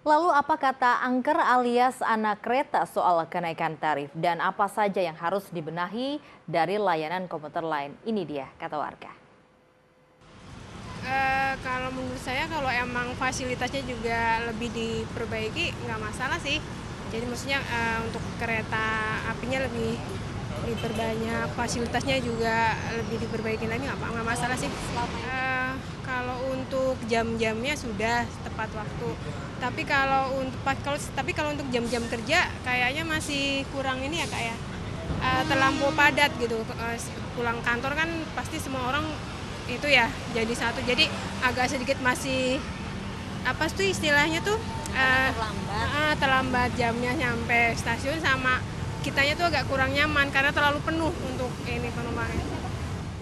Lalu apa kata angker alias anak kereta soal kenaikan tarif dan apa saja yang harus dibenahi dari layanan komuter lain? Ini dia kata warga. Kalau menurut saya kalau emang fasilitasnya juga lebih diperbaiki nggak masalah sih. Jadi maksudnya, untuk kereta apinya lebih diperbanyak, fasilitasnya juga lebih diperbaiki lagi nggak masalah sih. Kalau untuk jam-jamnya sudah tepat waktu. Tapi kalau untuk jam-jam kerja kayaknya masih kurang ini ya, Kak, ya, terlampau padat gitu. Pulang kantor kan pasti semua orang itu ya jadi satu, jadi agak sedikit masih apa tuh istilahnya tuh, terlambat jamnya nyampe stasiun, sama kitanya tuh agak kurang nyaman karena terlalu penuh untuk ini penumpangnya.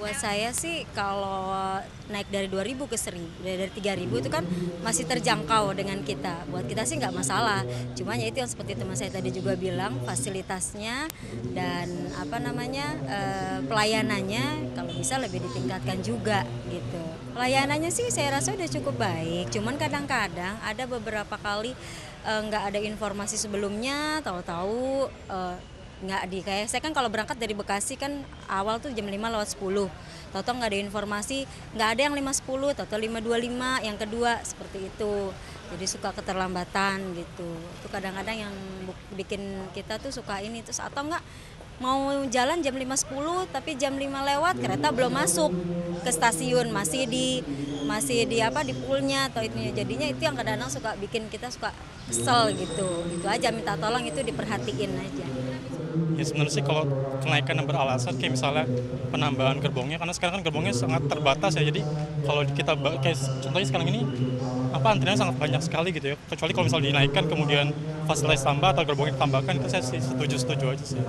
Buat saya sih kalau naik dari 2.000 ke 1.000, dari 3.000 itu kan masih terjangkau dengan kita. Buat kita sih nggak masalah. Cuma ya itu yang seperti teman saya tadi juga bilang, fasilitasnya dan pelayanannya kalau bisa lebih ditingkatkan juga gitu. Pelayanannya sih saya rasa udah cukup baik. Cuman kadang-kadang ada beberapa kali nggak ada informasi sebelumnya, tahu-tahu nggak kayak saya kan kalau berangkat dari Bekasi kan awal tuh jam 5:10, tahu-tahu nggak ada informasi, nggak ada yang 5:10, tahu-tahu 5:25 yang kedua, seperti itu. Jadi suka keterlambatan gitu, itu kadang-kadang yang bikin kita tuh suka ini, terus atau enggak mau jalan jam 5:10 tapi jam 5 lewat kereta belum masuk ke stasiun, masih di apa di poolnya atau itunya, jadinya itu yang kadang-kadang suka bikin kita suka kesel gitu. Itu aja, minta tolong itu diperhatiin aja. Ya sebenarnya sih kalau kenaikan yang beralasan kayak misalnya penambahan gerbongnya, karena sekarang kan gerbongnya sangat terbatas ya, jadi kalau kita kayak contohnya sekarang ini antriannya sangat banyak sekali gitu ya, kecuali kalau misalnya dinaikkan kemudian fasilitas tambah atau gerbongnya ditambahkan, itu saya sih setuju aja sih.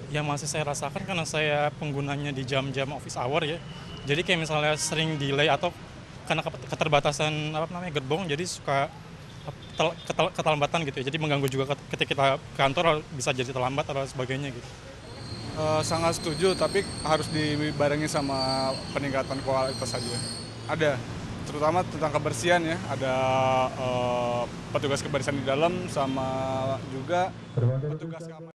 Yang masih saya rasakan karena saya penggunanya di jam-jam office hour ya, jadi kayak misalnya sering delay atau karena keterbatasan gerbong, jadi suka keterlambatan gitu ya, jadi mengganggu juga ketika kita kantor bisa jadi terlambat atau sebagainya gitu. Sangat setuju, tapi harus dibarengi sama peningkatan kualitas saja. Ada, terutama tentang kebersihan ya, ada petugas kebersihan di dalam sama juga petugas keamanan.